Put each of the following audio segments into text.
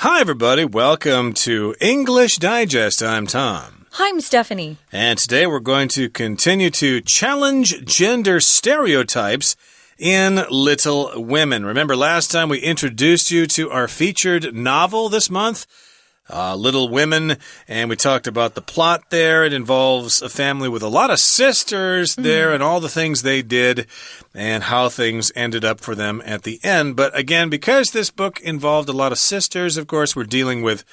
Hi, everybody. Welcome to English Digest. I'm Tom. Hi, I'm Stephanie. And today we're going to continue to challenge gender stereotypes in Little Women. Remember last time we introduced you to our featured novel this month? Little Women, and we talked about the plot there. It involves a family with a lot of sisters there and all the things they did and how things ended up for them at the end. But again, because this book involved a lot of sisters, of course, we're dealing with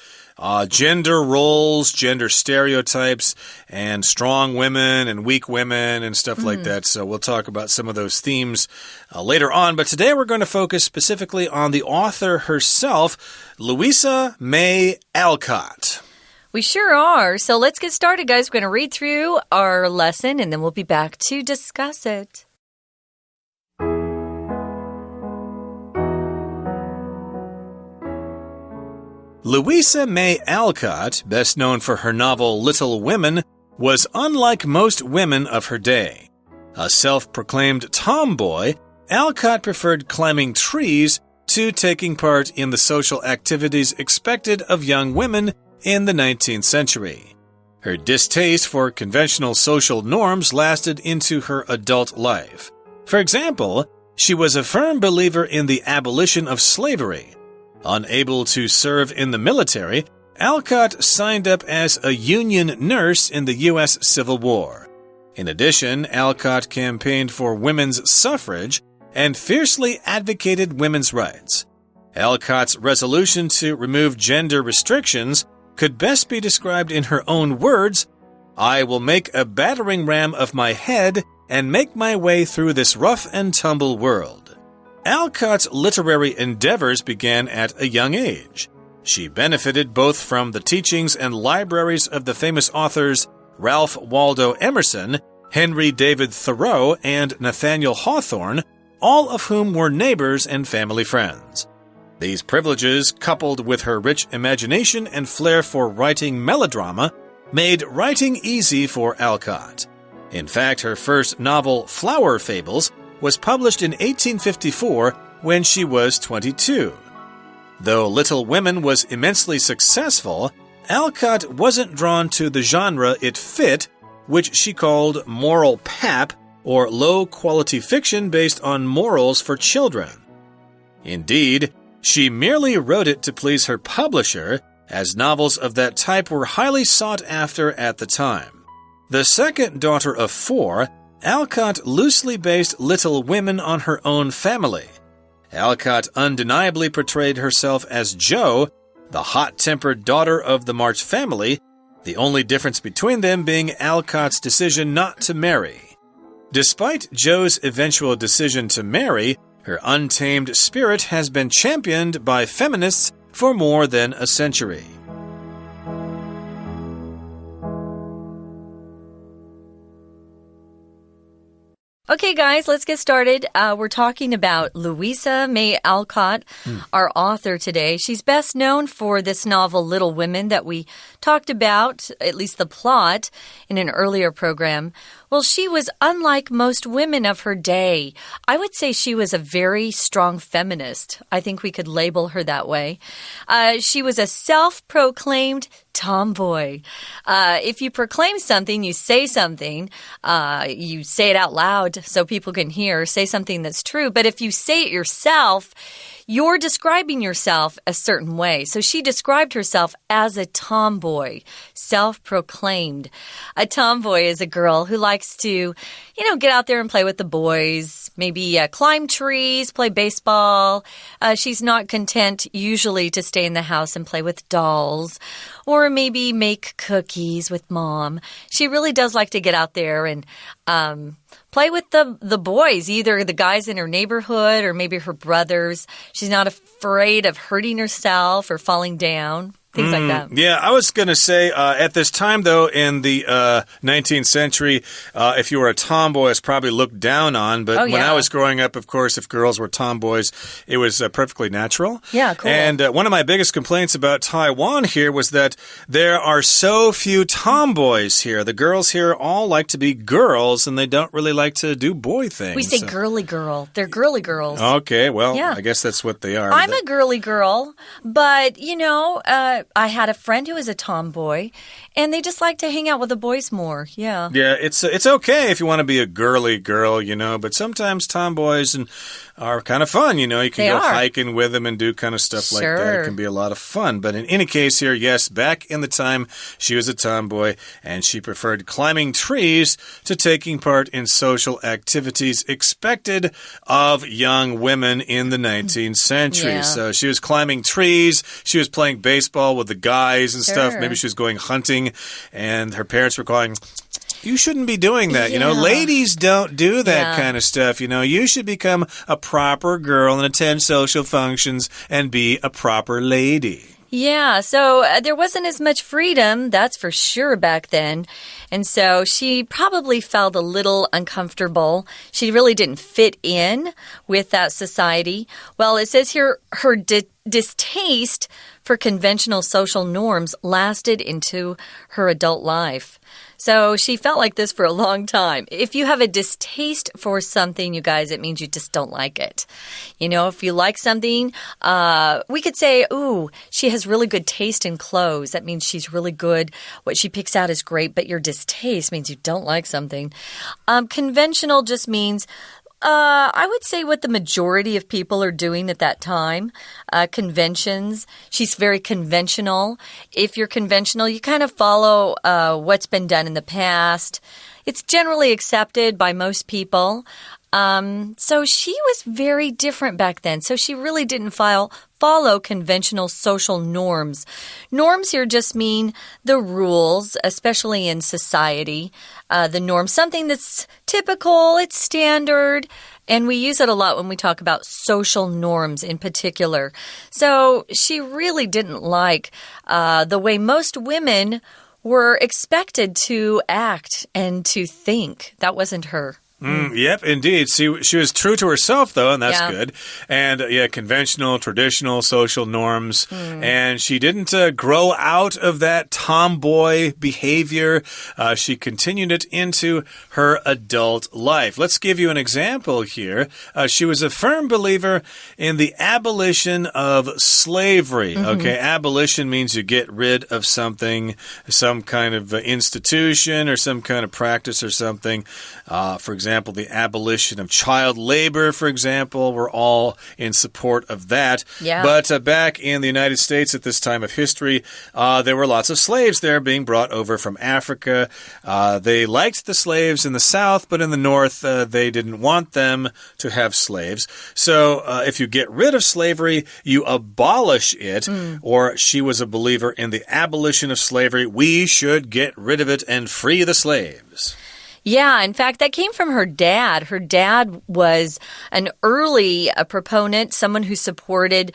gender roles, gender stereotypes, and strong women and weak women and stuff like that. So we'll talk about some of those themes later on. But today we're going to focus specifically on the author herself, Louisa May Alcott. We sure are. So let's get started, guys. We're going to read through our lesson, and then we'll be back to discuss it. Louisa May Alcott, best known for her novel Little Women, was unlike most women of her day. A self-proclaimed tomboy, Alcott preferred climbing trees to taking part in the social activities expected of young women in the 19th century. Her distaste for conventional social norms lasted into her adult life. For example, she was a firm believer in the abolition of slavery. Unable to serve in the military, Alcott signed up as a Union nurse in the U.S. Civil War. In addition, Alcott campaigned for women's suffrage and fiercely advocated women's rights. Alcott's resolution to remove gender restrictions could best be described in her own words, "I will make a battering ram of my head and make my way through this rough and tumble world." Alcott's literary endeavors began at a young age. She benefited both from the teachings and libraries of the famous authors Ralph Waldo Emerson, Henry David Thoreau, and Nathaniel Hawthorne, all of whom were neighbors and family friends. These privileges, coupled with her rich imagination and flair for writing melodrama, made writing easy for Alcott. In fact, her first novel, Flower Fables, was published in 1854 when she was 22. Though Little Women was immensely successful, Alcott wasn't drawn to the genre it fit, which she called moral pap, or low-quality fiction based on morals for children. Indeed, she merely wrote it to please her publisher, as novels of that type were highly sought after at the time. The second daughter of four, Alcott loosely based Little Women on her own family. Alcott undeniably portrayed herself as Jo, the hot-tempered daughter of the March family, the only difference between them being Alcott's decision not to marry. Despite Jo's eventual decision to marry, her untamed spirit has been championed by feminists for more than a century. Okay, guys, let's get started. We're talking about Louisa May Alcott, our author today. She's best known for this novel, Little Women, that we talked about, at least the plot, in an earlier program. Well, she was unlike most women of her day. I would say she was a very strong feminist. I think we could label her that way. She was a self-proclaimed tomboy. If you proclaim something, you say something, you say it out loud so people can hear, say something that's true. But if you say it yourself, you're describing yourself a certain way. So she described herself as a tomboy, self-proclaimed. A tomboy is a girl who likes to, get out there and play with the boys, maybe climb trees, play baseball. She's not content usually to stay in the house and play with dolls or maybe make cookies with mom. She really does like to get out there and play with the boys, either the guys in her neighborhood or maybe her brothers. She's not afraid of hurting herself or falling down. Things like that. Yeah, I was going to say, at this time, though, in the 19th century, if you were a tomboy, it's probably looked down on. But when I was growing up, of course, if girls were tomboys, it was perfectly natural. Yeah, cool. And one of my biggest complaints about Taiwan here was that there are so few tomboys here. The girls here all like to be girls, and they don't really like to do boy things. We say girly girl. They're girly girls. Okay, well, I guess that's what they are. I'm a girly girl, but, I had a friend who was a tomboy, and they just like to hang out with the boys more. Yeah. Yeah, it's okay if you want to be a girly girl, but sometimes tomboys are kind of fun, you can go hiking with them and do kind of stuff like that. It can be a lot of fun. But in any case here, yes, back in the time, she was a tomboy, and she preferred climbing trees to taking part in social activities expected of young women in the 19th century. Yeah. So she was climbing trees, she was playing baseball with the guys and stuff. Maybe she was going hunting, and her parents were calling... You shouldn't be doing that, Ladies don't do that kind of stuff, You should become a proper girl and attend social functions and be a proper lady. Yeah, so there wasn't as much freedom, that's for sure, back then. And so she probably felt a little uncomfortable. She really didn't fit in with that society. Well, it says here her distaste for conventional social norms lasted into her adult life. So she felt like this for a long time. If you have a distaste for something, you guys, it means you just don't like it. If you like something, we could say, ooh, she has really good taste in clothes. That means she's really good. What she picks out is great, but your distaste means you don't like something. Conventional just means... I would say what the majority of people are doing at that time. Conventions. She's very conventional. If you're conventional, you kind of follow what's been done in the past. It's generally accepted by most people. So she was very different back then. So she really didn't follow conventional social norms. Norms here just mean the rules, especially in society. The norm, something that's typical, it's standard, and we use it a lot when we talk about social norms in particular. So she really didn't like the way most women were expected to act and to think. That wasn't her. Yep, indeed. She was true to herself, though, and that's good. And, conventional, traditional, social norms. And she didn't grow out of that tomboy behavior. She continued it into her adult life. Let's give you an example here. She was a firm believer in the abolition of slavery. Okay, abolition means you get rid of something, some kind of institution or some kind of practice or something. For example, the abolition of child labor, for example. We're all in support of that. Yeah. But back in the United States at this time of history, there were lots of slaves there being brought over from Africa. They liked the slaves in the South, but in the North, they didn't want them to have slaves. So if you get rid of slavery, you abolish it. Or she was a believer in the abolition of slavery. We should get rid of it and free the slaves. Yeah, in fact, that came from her dad. Her dad was an early proponent, someone who supported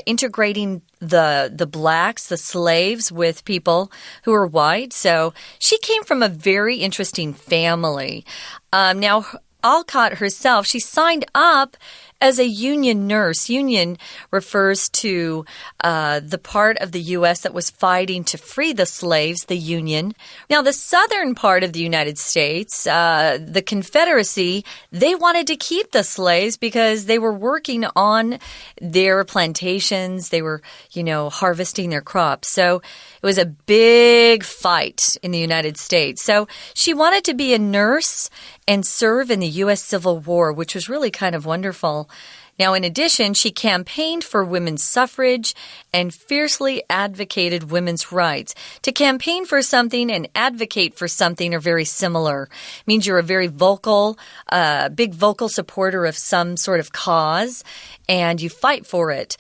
integrating the blacks, the slaves, with people who were white. So she came from a very interesting family. Now, Alcott herself, she signed up as a union nurse. Union refers to the part of the U.S. that was fighting to free the slaves, the Union. Now, the southern part of the United States, the Confederacy, they wanted to keep the slaves because they were working on their plantations. They were, harvesting their crops. So it was a big fight in the United States. So she wanted to be a nurse and serve in the U.S. Civil War, which was really kind of wonderful. Now, in addition, she campaigned for women's suffrage and fiercely advocated women's rights. To campaign for something and advocate for something are very similar. It means you're a very vocal, big vocal supporter of some sort of cause, and you fight for it.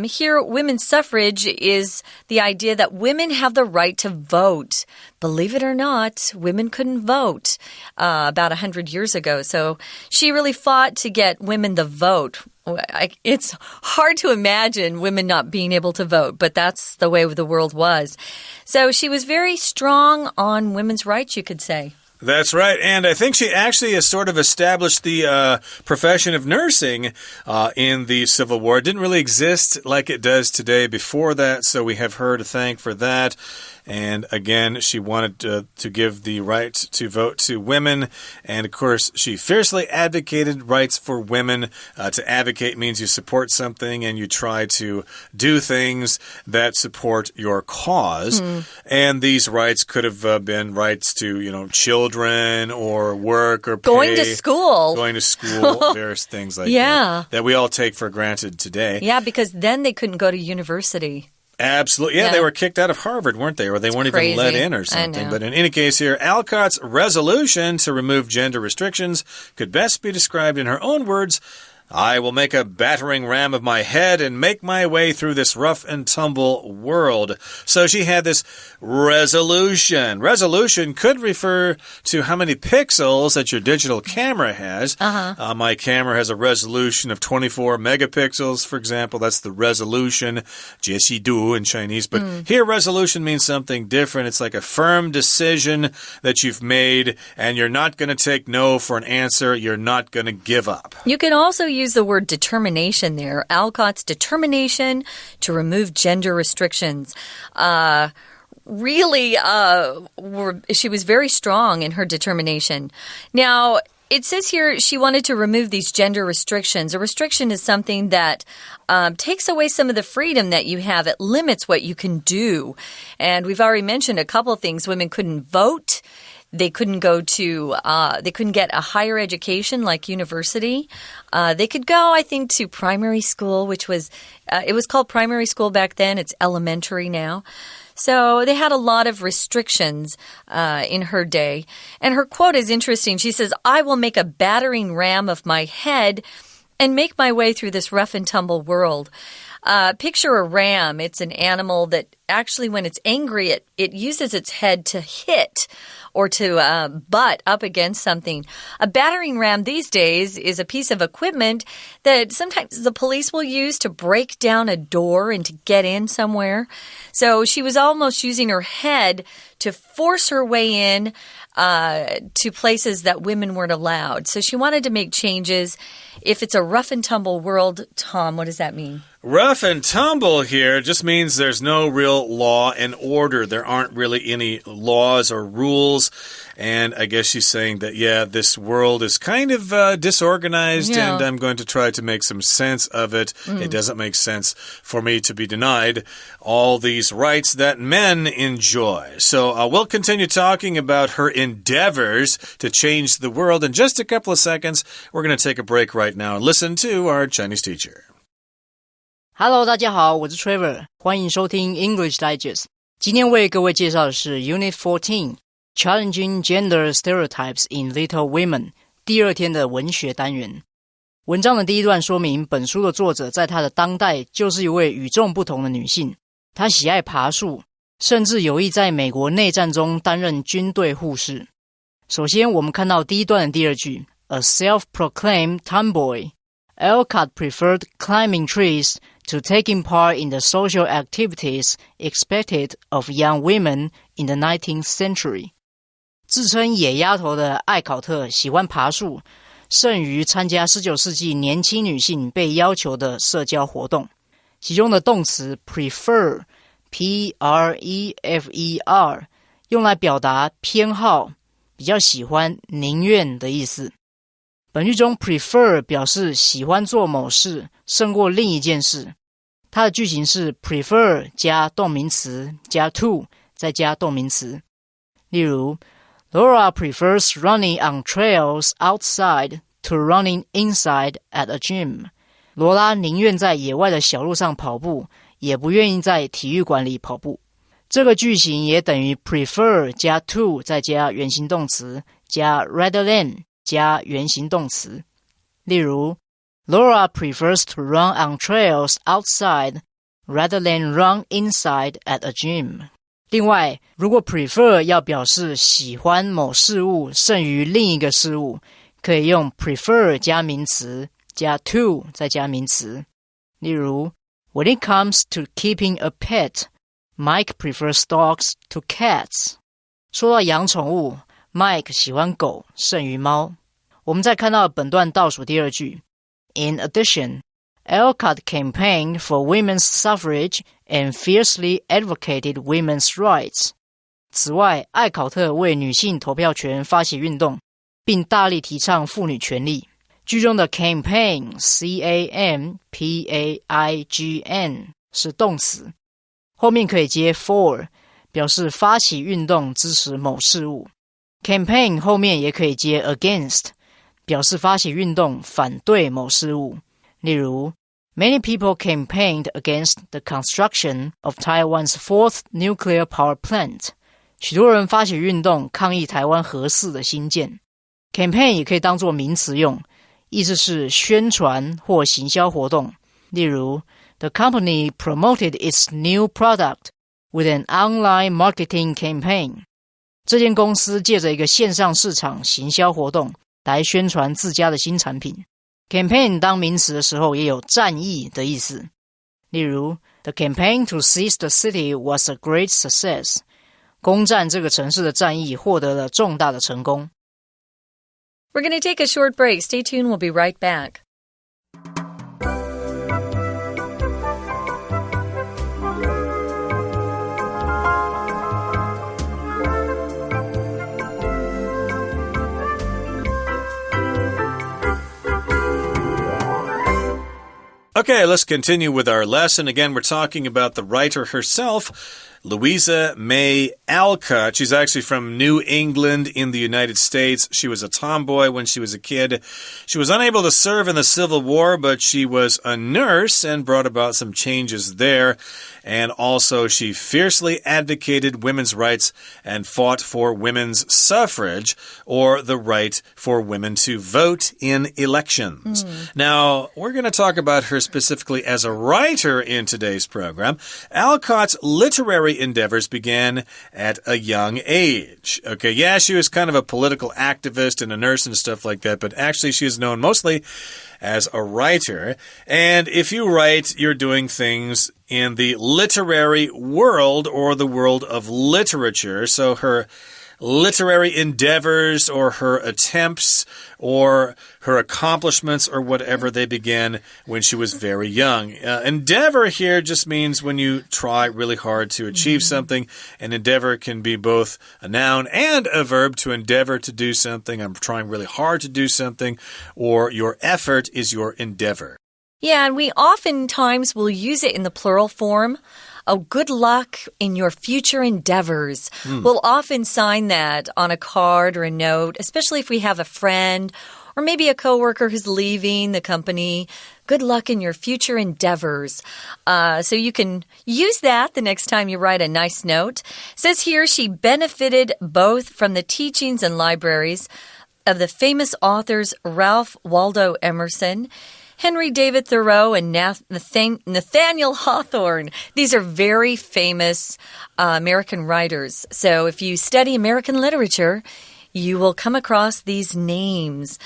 Here, women's suffrage is the idea that women have the right to vote. believe it or not, women couldn't vote about 100 years ago. So she really fought to get women the vote. It's hard to imagine women not being able to vote, but that's the way the world was. So she was very strong on women's rights, you could say. That's right, and I think she actually has sort of established the profession of nursing in the Civil War. It didn't really exist like it does today before that, so we have her to thank for that. And again, she wanted to give the right to vote to women. And of course, she fiercely advocated rights for women. To advocate means you support something and you try to do things that support your cause. And these rights could have been rights to, children or work or pay. Going to school. Going to school, various things like that we all take for granted today. Yeah, because then they couldn't go to university. Absolutely. Yeah, they were kicked out of Harvard, weren't they? Or they weren't even let in or something. But in any case here, Alcott's resolution to remove gender restrictions could best be described in her own words. I will make a battering ram of my head and make my way through this rough and tumble world. So she had this resolution. Resolution could refer to how many pixels that your digital camera has. My camera has a resolution of 24 megapixels, for example. That's the resolution, 解析度 in Chinese. But here, resolution means something different. It's like a firm decision that you've made, and you're not going to take no for an answer. You're not going to give up. You can also use the word determination there. Alcott's determination to remove gender restrictions. Really, she was very strong in her determination. Now, it says here she wanted to remove these gender restrictions. A restriction is something that takes away some of the freedom that you have. It limits what you can do. And we've already mentioned a couple of things. Women couldn't vote. They couldn't go to, they couldn't get a higher education like university. They could go, I think, to primary school, which was, it was called primary school back then. It's elementary now. So they had a lot of restrictions in her day. And her quote is interesting. She says, I will make a battering ram of my head and make my way through this rough and tumble world. Picture a ram. It's an animal that actually, when it's angry, it uses its head to hit or to butt up against something. A battering ram these days is a piece of equipment that sometimes the police will use to break down a door and to get in somewhere. So she was almost using her head to force her way in to places that women weren't allowed. So she wanted to make changes. If it's a rough and tumble world, Tom, what does that mean? Rough and tumble here just means there's no real law and order. There aren't really any laws or rules. And I guess she's saying that, yeah, this world is kind of disorganized, and I'm going to try to make some sense of it. It doesn't make sense for me to be denied all these rights that men enjoy. So we'll continue talking about her endeavors to change the world in just a couple of seconds. We're going to take a break right now and listen to our Chinese teacher.Hello， 大家好，我是 Trevor， 欢迎收听 English Digest。今天为各位介绍的是 Unit 14 Challenging Gender Stereotypes in Little Women 第二天的文学单元。文章的第一段说明，本书的作者在她的当代就是一位与众不同的女性，她喜爱爬树，甚至有意在美国内战中担任军队护士。首先，我们看到第一段的第二句 A self-proclaimed tomboy Alcott preferred climbing trees to taking part in the social activities expected of young women in the 19th century. 自称野丫头的艾考特喜欢爬树，甚于参加19世纪年轻女性被要求的社交活动。其中的动词 prefer, P-R-E-F-E-R, 用来表达偏好、比较喜欢、宁愿的意思。本句中 prefer 表示喜欢做某事胜过另一件事，它的句型是 prefer 加动名词加 to 再加动名词。例如 Laura prefers running on trails outside to running inside at a gym. 罗拉宁愿在野外的小路上跑步，也不愿意在体育馆里跑步。这个句型也等于 prefer 加 to 再加原形动词加 rather than加原形动词。例如 Laura prefers to run on trails outside rather than run inside at a gym. 另外，如果 prefer 要表示喜欢某事物胜于另一个事物，可以用 prefer 加名词，加 to 再加名词。例如 When it comes to keeping a pet, Mike prefers dogs to cats. 说到养宠物， Mike 喜欢狗胜于猫。我们再看到本段倒数第二句 In addition, Alcott campaigned for women's suffrage and fiercely advocated women's rights. 此外，艾考特为女性投票权发起运动，并大力提倡妇女权利。句中的 campaign, C-A-M-P-A-I-G-N 是动词，后面可以接 for 表示发起运动支持某事物。campaign 后面也可以接 against 表示发起运动反对某事物。例如 Many people campaigned against the construction of Taiwan's fourth nuclear power plant. 许多人发起运动抗议台湾核四的新建。campaign 也可以当作名词用，意思是宣传或行销活动。例如 The company promoted its new product with an online marketing campaign. 这间公司借着一个线上市场行销活动来宣传自家的新产品。campaign 当名词的时候也有战役的意思。例如 The campaign to seize the city was a great success. 攻占这个城市的战役获得了重大的成功。We're going to take a short break. Stay tuned. We'll be right back. Okay, let's continue with our lesson. Again, we're talking about the writer herself, Louisa May Alcott. She's actually from New England in the United States. She was a tomboy when she was a kid. She was unable to serve in the Civil War, but she was a nurse and brought about some changes there. And also, she fiercely advocated women's rights and fought for women's suffrage, or the right for women to vote in elections. Now, we're going to talk about her specifically as a writer in today's program. Alcott's literary endeavors began at a young age. Okay, yeah, she was kind of a political activist and a nurse and stuff like that, but actually she is known mostly as a writer. And if you write, you're doing things in the literary world or the world of literature. So her literary endeavors or her attempts or her accomplishments or whatever, they began when she was very young. Endeavor here just means when you try really hard to achieve something. An endeavor can be both a noun and a verb. To endeavor to do something, I'm trying really hard to do something, or your effort is your endeavor. Yeah, and we oftentimes will use it in the plural form. Oh, good luck in your future endeavors. We'll often sign that on a card or a note, especially if we have a friend or maybe a coworker who's leaving the company. Good luck in your future endeavors. So you can use that the next time you write a nice note. It says here she benefited both from the teachings and libraries of the famous authors Ralph Waldo Emerson, Henry David Thoreau, and Nathaniel Hawthorne. These are very famous American writers. So if you study American literature, you will come across these names.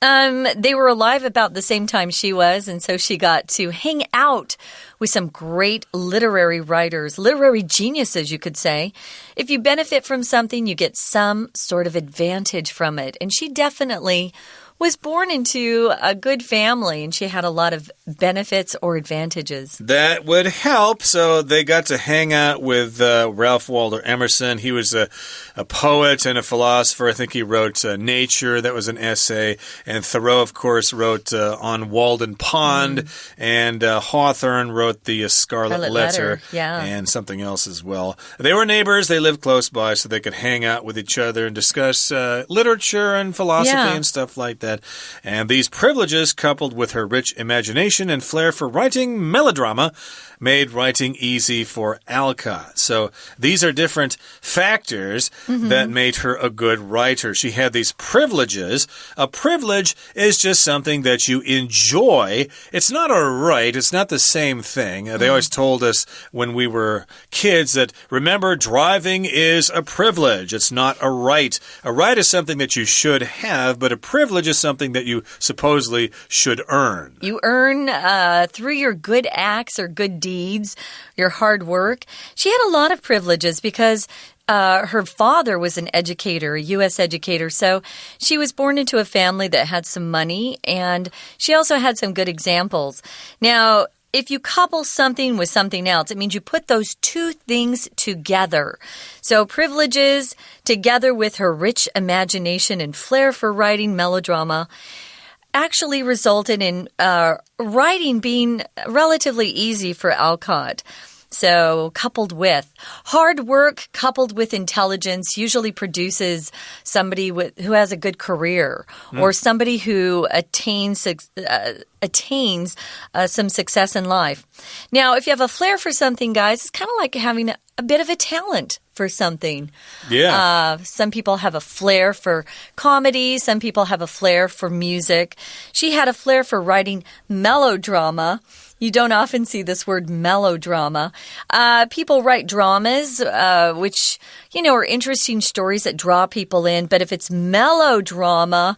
They were alive about the same time she was, and so she got to hang out with some great literary writers, literary geniuses, you could say. If you benefit from something, you get some sort of advantage from it. And she definitely was born into a good family, and she had a lot of benefits or advantages. That would help. So they got to hang out with Ralph Waldo Emerson. He was a poet and a philosopher. I think he wrote Nature. That was an essay. And Thoreau, of course, wrote On Walden Pond. And Hawthorne wrote The Scarlet Letter. Yeah. And something else as well. They were neighbors. They lived close by, so they could hang out with each other and discuss literature and philosophy and stuff like that. said. And these privileges, coupled with her rich imagination and flair for writing melodrama, made writing easy for Alcott. So these are different factors that made her a good writer. She had these privileges. A privilege is just something that you enjoy. It's not a right. It's not the same thing. They always told us when we were kids that, remember, driving is a privilege. It's not a right. A right is something that you should have, but a privilege is something that you supposedly should earn. You earn through your good acts or good deeds, your hard work. She had a lot of privileges because her father was an educator, a U.S. educator, so she was born into a family that had some money, and she also had some good examples. Now, if you couple something with something else, it means you put those two things together. So privileges together with her rich imagination and flair for writing melodrama actually resulted in writing being relatively easy for Alcott. So, coupled with hard work, coupled with intelligence, usually produces somebody who has a good career or somebody who attains some success in life. Now, if you have a flair for something, guys, it's kind of like having a bit of a talent for something. Yeah. Some people have a flair for comedy. Some people have a flair for music. She had a flair for writing melodrama. You don't often see this word melodrama. People write dramas, which, are interesting stories that draw people in. But if it's melodrama,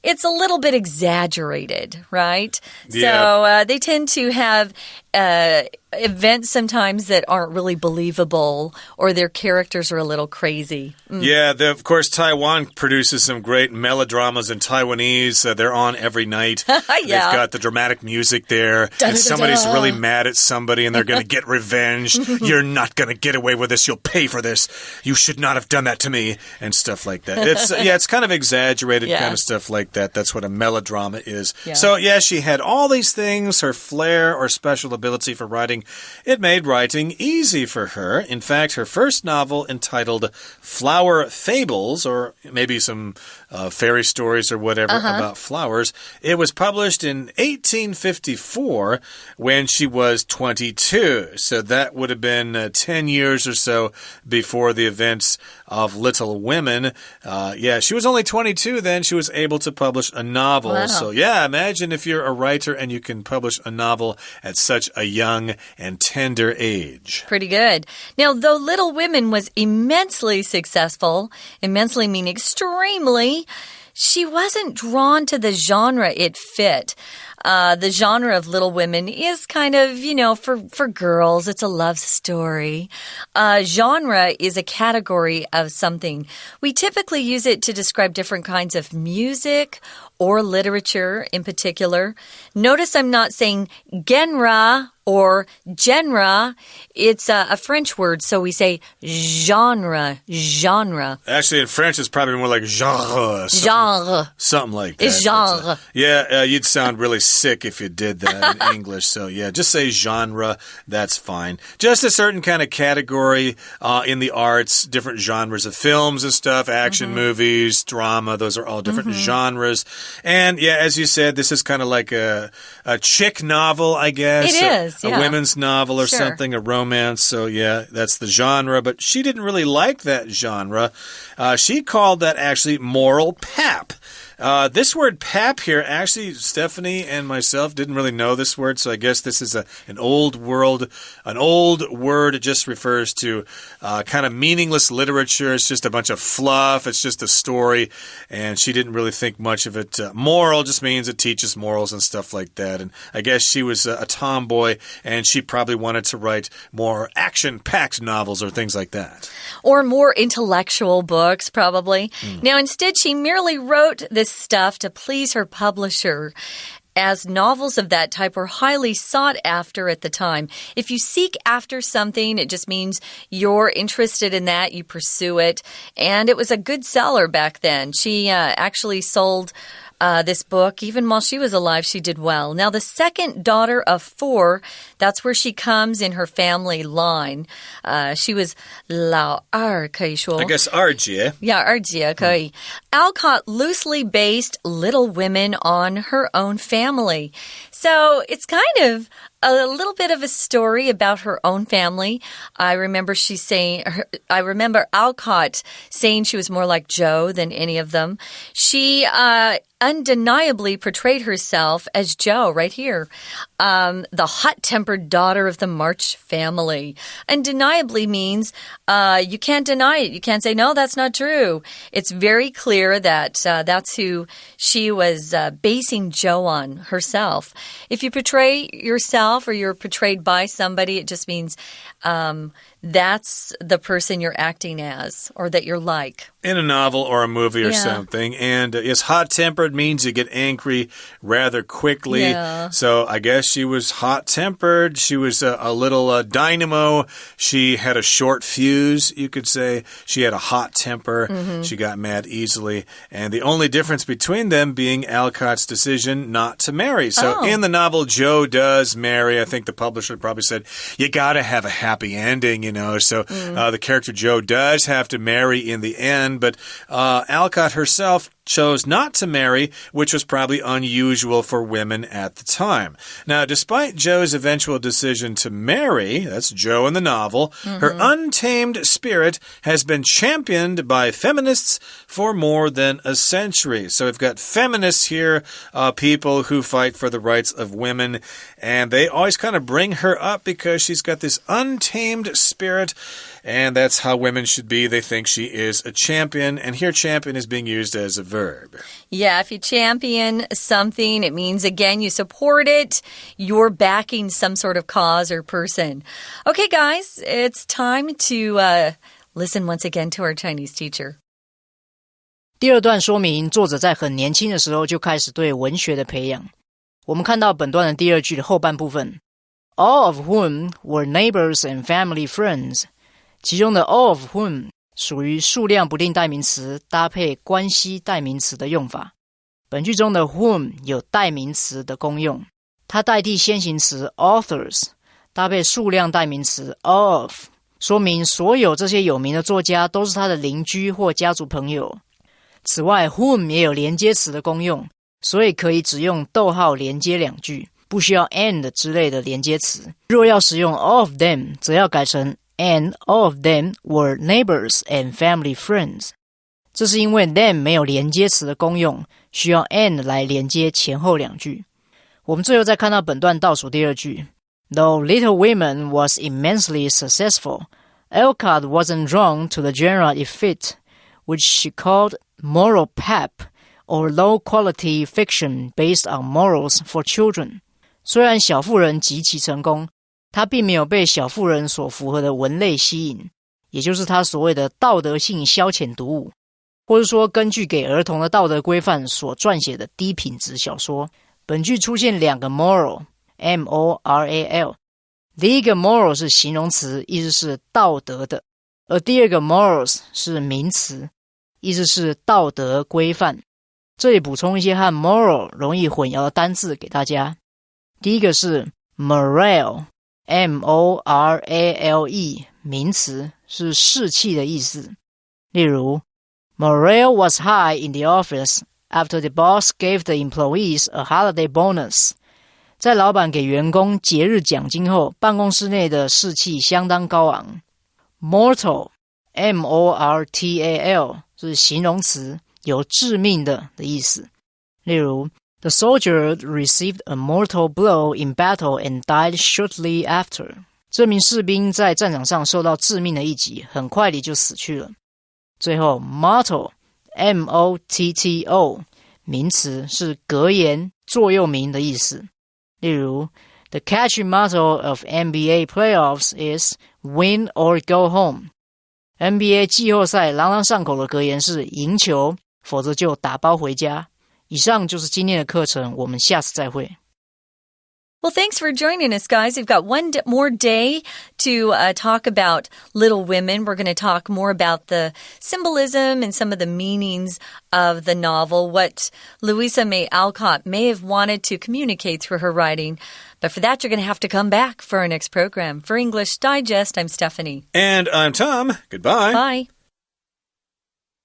it's a little bit exaggerated, right? Yeah. So they tend to have events sometimes that aren't really believable, or their characters are a little crazy. Yeah, of course, Taiwan produces some great melodramas in Taiwanese. They're on every night. Yeah. They've got the dramatic music there. If somebody's really mad at somebody and they're going to get revenge, you're not going to get away with this. You'll pay for this. You should not have done that to me, and stuff like that. It's kind of exaggerated kind of stuff like that. That's what a melodrama is. Yeah. So, she had all these things, her flair or special ability for writing. It made writing easy for her. In fact, her first novel, entitled Flower Fables, or maybe some fairy stories or whatever about flowers, it was published in 1854 when she was 22. So that would have been 10 years or so before the events of Little Women. She was only 22 then. She was able to publish a novel. Wow. So, imagine if you're a writer and you can publish a novel at such a young and tender age. Pretty good. Now, though Little Women was immensely successful, immensely meaning extremely, she wasn't drawn to the genre it fit. The genre of Little Women is kind of, for girls. It's a love story. Genre is a category of something. We typically use it to describe different kinds of music or literature in particular. Notice I'm not saying genre or genre. It's a French word, so we say genre. Actually, in French, it's probably more like genre. Something like that. It's genre. You'd sound really sick if you did that in English. So, just say genre. That's fine. Just a certain kind of category in the arts, different genres of films and stuff, action movies, drama. Those are all different genres. And, as you said, this is kind of like a chick novel, I guess. It is. A women's novel or something, a romance. So, that's the genre. But she didn't really like that genre. She called that actually moral pap. This word pap here, actually, Stephanie and myself didn't really know this word, so I guess this is an old word. It just refers to kind of meaningless literature. It's just a bunch of fluff. It's just a story, and she didn't really think much of it. Moral just means it teaches morals and stuff like that, and I guess she was a tomboy, and she probably wanted to write more action-packed novels or things like that. Or more intellectual books, probably. Now, instead, she merely wrote this stuff to please her publisher, as novels of that type were highly sought after at the time. If you seek after something, it just means you're interested in that, you pursue it, and it was a good seller back then. She actually sold this book. Even while she was alive, she did well. Now, the second daughter of 4, that's where she comes in her family line. She was 老二可以说 I guess 二姐 Yeah, 二姐可以 Alcott loosely based Little Women on her own family. So it's kind of a little bit of a story about her own family. I remember Alcott saying she was more like Joe than any of them. She undeniably portrayed herself as Joe right here, the hot-tempered daughter of the March family. Undeniably means you can't deny it. You can't say, no, that's not true. It's very clear that that's who she was basing Joe on herself. If you portray yourself or you're portrayed by somebody, it just means that's the person you're acting as or that you're like. In a novel or a movie or something. And yes, hot-tempered means you get angry rather quickly. Yeah. So I guess she was hot-tempered. She was a little dynamo. She had a short fuse, you could say. She had a hot temper. She got mad easily. And the only difference between them being Alcott's decision not to marry. So in the novel, Joe does marry. I think the publisher probably said, you got to have a happy ending, you know. So the character Joe does have to marry in the end. But Alcott herself chose not to marry, which was probably unusual for women at the time. Now, despite Joe's eventual decision to marry, that's Joe in the novel, her untamed spirit has been championed by feminists for more than a century. So we've got feminists here, people who fight for the rights of women, and they always kind of bring her up because she's got this untamed spirit, and that's how women should be. They think she is a champion, and here champion is being used as a verb. Yeah, if you champion something, it means, again, you support it. You're backing some sort of cause or person. Okay, guys, it's time to listen once again to our Chinese teacher. 第二段说明作者在很年轻的时候就开始对文学的培养。我们看到本段的第二句的后半部分 All of whom were neighbors and family friends 其中的 all of whom 属于数量不定代名词搭配关系代名词的用法。本句中的 whom 有代名词的功用，它代替先行词 authors 搭配数量代名词 of 说明所有这些有名的作家都是他的邻居或家族朋友。此外 whom 也有连接词的功用，所以可以只用逗号连接两句，不需要 and 之类的连接词。若要使用 all of them 则要改成And all of them were neighbors and family friends. 这是因为 them 没有连接词的功用，需要 and 来连接前后两句。我们最后再看到本段倒数第二句 Though Little Women was immensely successful, Alcott wasn't drawn to the genre it fit, which she called moral pap or low-quality fiction based on morals for children. 虽然小妇人极其成功，他并没有被小妇人所符合的文类吸引，也就是他所谓的道德性消遣读物，或是说根据给儿童的道德规范所撰写的低品质小说。本句出现两个 moral M-O-R-A-L， 第一个 moral 是形容词，意思是道德的，而第二个 morals 是名词，意思是道德规范。这里补充一些和 moral 容易混淆的单字给大家。第一个是 morale M-O-R-A-L-E 名词，是士气的意思。例如 Morale was high in the office after the boss gave the employees a holiday bonus. 在老板给员工节日奖金后，办公室内的士气相当高昂。Mortal M-O-R-T-A-L 是形容词，有致命的意思。例如The soldier received a mortal blow in battle and died shortly after. 这名士兵在战场上受到致命的一击，很快地就死去了。最后 motto M-O-T-T-O 名词，是格言、座右铭的意思。例如 The catchy motto of NBA playoffs is win or go home. NBA 季后赛朗朗上口的格言是赢球，否则就打包回家。以上就是今天的课程，我们下次再会。Well, thanks for joining us, guys. We've got one more day to talk about Little Women. We're going to talk more about the symbolism and some of the meanings of the novel, what Louisa May Alcott may have wanted to communicate through her writing. But for that, you're going to have to come back for our next program. For English Digest, I'm Stephanie. And I'm Tom. Goodbye. Bye.